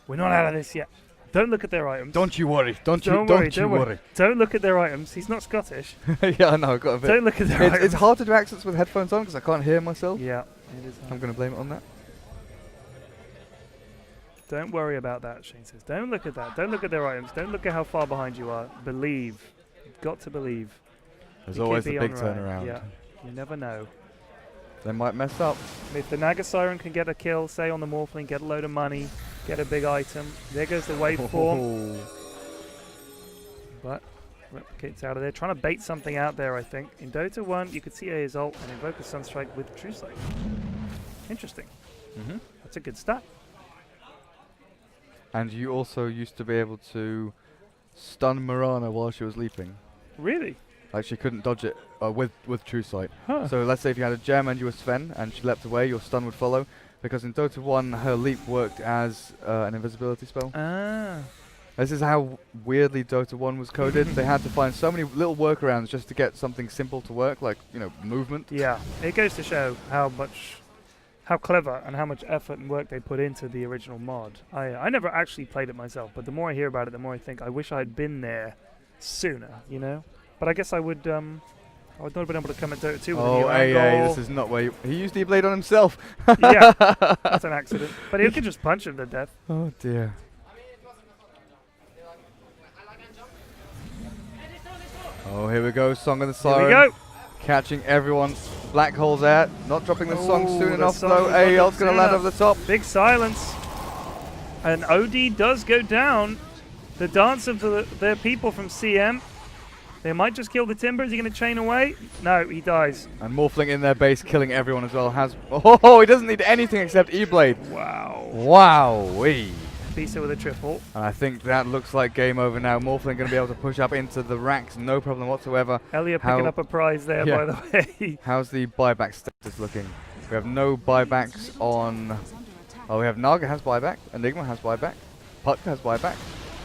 "We're not out of this yet. Don't look at their items. Don't you worry. Don't you worry. Don't look at their items. He's not Scottish. Yeah, I know. I've got a bit. Don't look at their items. It's hard to do accents with headphones on because I can't hear myself. Yeah, it is. I'm going to blame it on that. Don't worry about that, Shane says. Don't look at that. Don't look at their items. Don't look at how far behind you are. Believe. You've got to believe. There's always the big turnaround. Yeah, you never know. They might mess up. If the Naga Siren can get a kill, say on the Morphling, get a load of money, get a big item. There goes the waveform. But Replicate's out of there. Trying to bait something out there, I think. In Dota 1, you could see A's ult and invoke a Sunstrike with True Sight. Interesting. That's a good stat. And you also used to be able to stun Mirana while she was leaping. Really? Like she couldn't dodge it with True Sight. Huh. So let's say if you had a gem and you were Sven and she leapt away, your stun would follow. Because in Dota 1, her leap worked as an invisibility spell. Ah. This is how weirdly Dota 1 was coded. They had to find so many little workarounds just to get something simple to work, like, you know, movement. Yeah, it goes to show how clever and how much effort and work they put into the original mod. I never actually played it myself, but the more I hear about it, the more I think I wish I had been there sooner, you know? But I guess I would not have been able to come at Dota 2 with a new angle. This is not where he used E-Blade on himself. Yeah, that's an accident. But he could just punch him to death. Oh dear. Oh, here we go, Song of the Siren. Here we go. Catching everyone. Black holes out. Not dropping the song soon the enough song though. is not AEL's going soon to land enough. over the top. Big silence. And OD does go down. The dance of their people from CM. They might just kill the Timber. Is he going to chain away? No, he dies. And Morphling in their base, killing everyone as well. Oh, he doesn't need anything except E-Blade. Wow. Wow-wee. Bisa with a triple. And I think that looks like game over now. Morphling going to be able to push up into the racks, no problem whatsoever. Elliot picking up a prize there, by the way. How's the buyback status looking? We have no buybacks on... Oh, we have Naga has buyback, Enigma has buyback, Putka has buyback,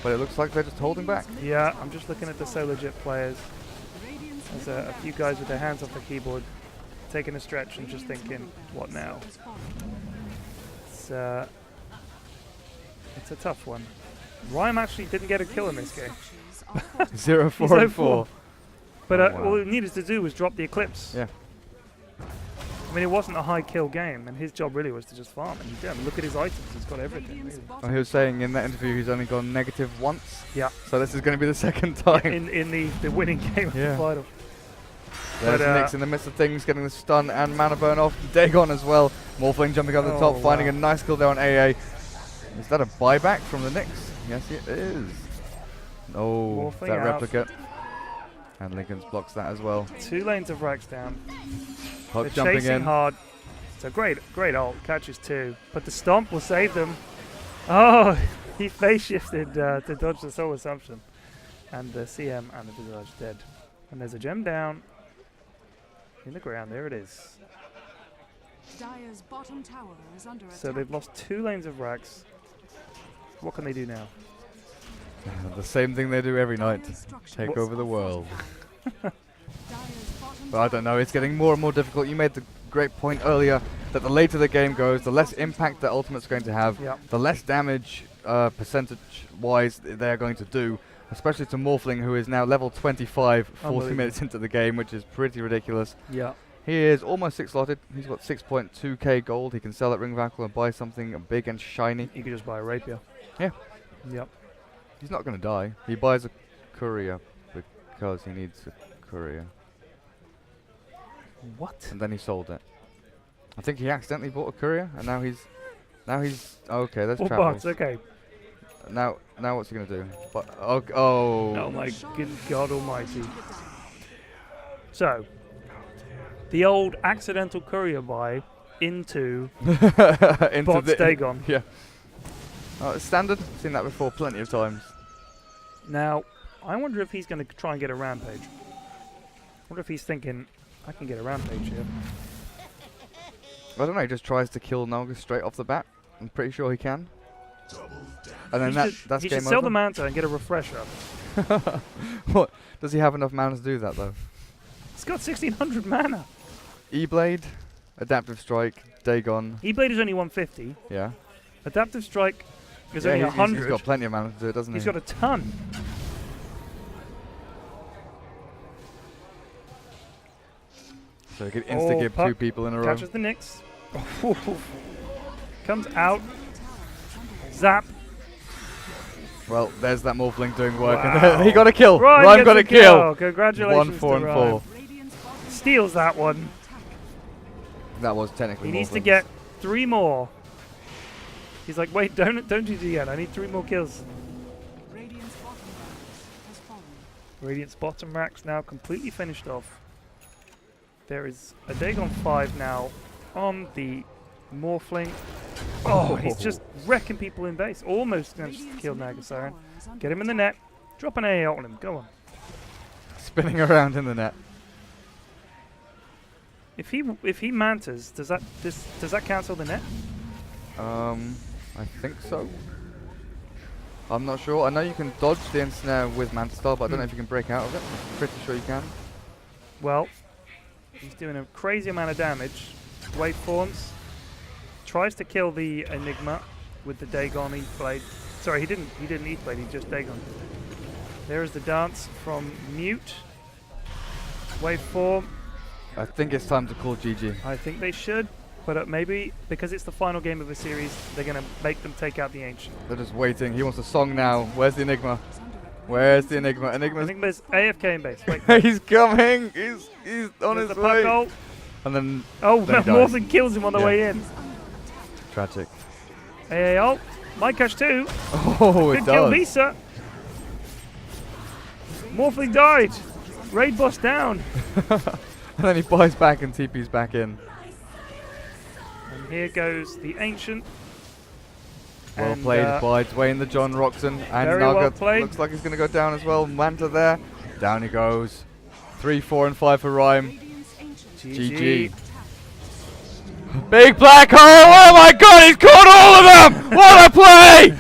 but it looks like they're just holding back. Yeah, I'm just looking at the So Lejit players. There's a few guys with their hands off the keyboard, taking a stretch and just thinking, what now? It's a tough one. Rhyme actually didn't get a kill in this game. 0-4 and 4. But wow. all he needed to do was drop the Eclipse. Yeah. I mean, it wasn't a high kill game, and his job really was to just farm. And he did. Look at his items; he's got everything. Really. Well, he was saying in that interview he's only gone negative once. Yeah. So this is going to be the second time. In the winning game of the final. There's Nyx in the midst of things, getting the stun and mana burn off. Dagon as well. Morphling jumping over the top, finding a nice kill there on AA. Is that a buyback from the Nyx? Yes, it is. Oh, Morphling that out. replicate. And Lincoln's blocks that as well. 2 lanes of racks down. Puck They're jumping chasing in. hard. It's a great ult. Catches 2. But the stomp will save them. Oh, he face shifted to dodge the soul assumption. And the CM and the Visage dead. And there's a gem down in the ground. There it is. Dire's bottom tower is under attack. So they've lost 2 lanes of racks. What can they do now? The same thing they do every night. Take over the world. But I don't know, it's getting more and more difficult. You made the great point earlier that the later the game goes, the less impact the ultimate's going to have, the less damage percentage-wise they're going to do, especially to Morphling, who is now level 25, 40 minutes into the game, which is pretty ridiculous. Yeah. He is almost 6 slotted. He's got 6.2k gold. He can sell at Ring Vackle and buy something big and shiny. You could just buy a rapier. Yeah. Yep. He's not going to die. He buys a courier because he needs a courier. What? And then he sold it. I think he accidentally bought a courier, and now he's okay. That's travels. Okay. Now what's he gonna do? But oh my good God Almighty! So, the old accidental courier buy into Bot's Dagon. Yeah. Oh, it's standard. Seen that before plenty of times. Now, I wonder if he's going to try and get a rampage. I wonder if he's thinking, I can get a rampage here. I don't know. He just tries to kill Naga straight off the bat. I'm pretty sure he can. And then that's game over. He should sell the Manta and get a refresher. What? Does he have enough mana to do that though? He's got 1600 mana. E-Blade, Adaptive Strike, Dagon. E-Blade is only 150. Yeah. Adaptive Strike is only 100. He's got plenty of mana to do it, doesn't he? He's got a ton. So he could insta-give 2 people in a row. Catches the Nyx. Comes out. Zap. Well, there's that Morphling doing work. And he got a kill. Rhyme Rhyme got a kill. Congratulations 1, 4 to and Rhyme. 4. Steals that one. That was technically He needs to Morphling's. get 3 more. He's like, wait, don't do it yet. I need 3 more kills. Radiant's bottom barracks has fallen. Radiant's bottom racks now completely finished off. There is a Dagon 5 now on the Morphling. Oh, he's just wrecking people in base. Almost managed to kill Nagasiren. Get him in the net. Drop an AA on him. Go on. Spinning around in the net. If he mantas, does that cancel the net? I think so. I'm not sure. I know you can dodge the ensnare with Manta Star, but I don't know if you can break out of it. I'm pretty sure you can. Well, he's doing a crazy amount of damage. Waveforms. Tries to kill the Enigma with the Dagon E-Blade. Sorry, he didn't E-Blade, he just Dagon. There is the dance from Mute. Waveform. I think it's time to call GG. I think they should, but maybe because it's the final game of the series, they're going to make them take out the Ancient. They're just waiting. He wants a song now. Where's the Enigma? Where's the Enigma? Enigma's AFK in base. Wait. He's coming. He's on There's his the way. puck goal. And then Oh, then he more dies. than kills him on the way in. Tragic. AAL. Might catch 2. Oh, it Good kill, does. Visa. Morphling died. Raid boss down. And then he buys back and TP's back in. And here goes the Ancient. Well And, played by Dwayne the John Roxon. And very Naga well played. looks like he's going to go down as well. Manta there. Down he goes. 3, 4, and 5 for Rhyme. GG. Big black hole! Oh my god, he's caught all of them! What a play!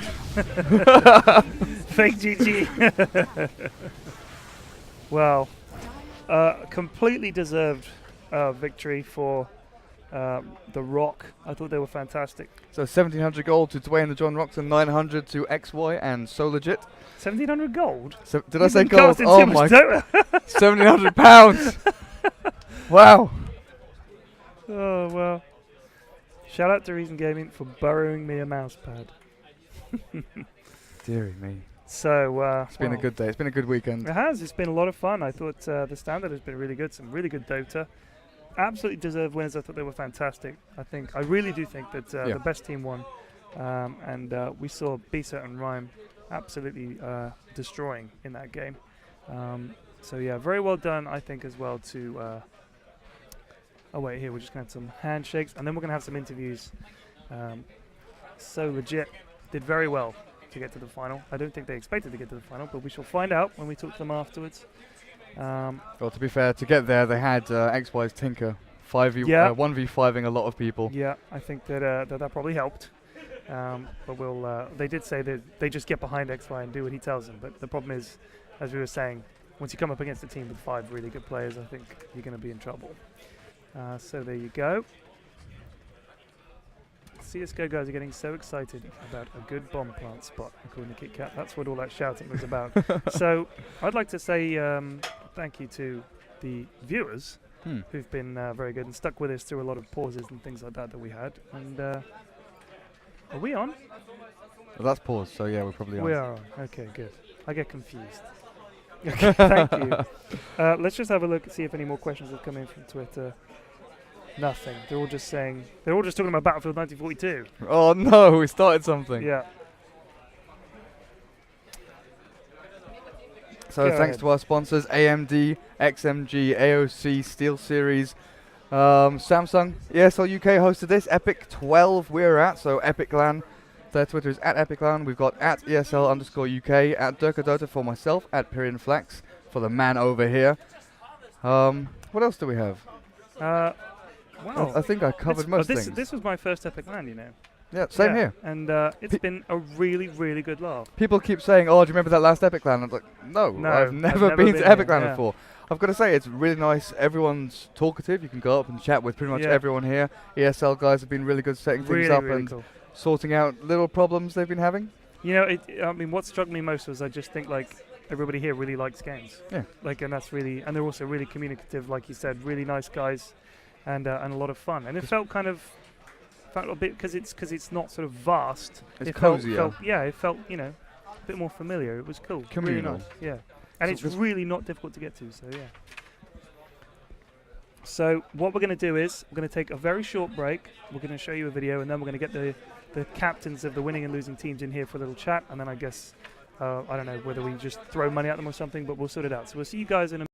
Fake GG. Well, completely deserved victory for The Rock. I thought they were fantastic. So 1700 gold to Dwayne the John Roxon, 900 to XY and So Lejit. 1700 gold? So, did I say gold? Casting Oh too my! much Dota. 1700 pounds! Wow! Oh, well. Shout out to Reason Gaming for borrowing me a mouse pad. Deary me. So, It's been a good day. It's been a good weekend. It has. It's been a lot of fun. I thought the standard has been really good. Some really good Dota. Absolutely deserved winners. I thought they were fantastic. I really do think that the best team won. And we saw Bisa and Rhyme absolutely destroying in that game. So yeah, very well done, I think, as well to... oh wait, here we're just going to have some handshakes, and then we're going to have some interviews. So Lejit did very well to get to the final. I don't think they expected to get to the final, but we shall find out when we talk to them afterwards. Well, to be fair, to get there, they had XY's Tinker 1v5ing a lot of people. Yeah, I think that that probably helped. But they did say that they just get behind XY and do what he tells them. But the problem is, as we were saying, once you come up against a team with 5 really good players, I think you're going to be in trouble. So there you go. CSGO guys are getting so excited about a good bomb plant spot, according to KitKat. That's what all that shouting was about. So I'd like to say thank you to the viewers who've been very good and stuck with us through a lot of pauses and things like that we had. And are we on? Well, that's paused, so yeah, we're probably on. We are on. Okay, good. I get confused. Okay, thank you. Let's just have a look and see if any more questions have come in from Twitter. Nothing. They're all just talking about Battlefield 1942. Oh no, we started something. Yeah. So Go thanks ahead. to our sponsors, AMD, XMG, AOC, SteelSeries, Samsung, ESL UK hosted this, Epic 12 we're at, so Epic LAN. Their Twitter is at epiclan. We've got at ESL_UK, at Durka Dota for myself, at Pyrianflex for the man over here. What else do we have? Wow. I think I covered most things. This was my first Epic LAN, you know. Yeah, same here. And it's been a really, really good laugh. People keep saying, "Oh, do you remember that last Epic LAN?" I'm like, "No, I've never been to Epic LAN before." I've got to say, it's really nice. Everyone's talkative. You can go up and chat with pretty much everyone here. ESL guys have been really good setting things up and sorting out little problems they've been having. You know, I mean, what struck me most was I just think like everybody here really likes games. Yeah. Like, and that's really, and they're also really communicative, like you said, really nice guys, and a lot of fun. And it felt a bit because it's not sort of vast. It's it cozier. It felt a bit more familiar. It was cool. Communal. Really nice. Yeah. And So it's really not difficult to get to. So yeah. So what we're going to do is we're going to take a very short break. We're going to show you a video, and then we're going to get the captains of the winning and losing teams in here for a little chat, and then I guess I don't know whether we just throw money at them or something, but we'll sort it out. So we'll see you guys in a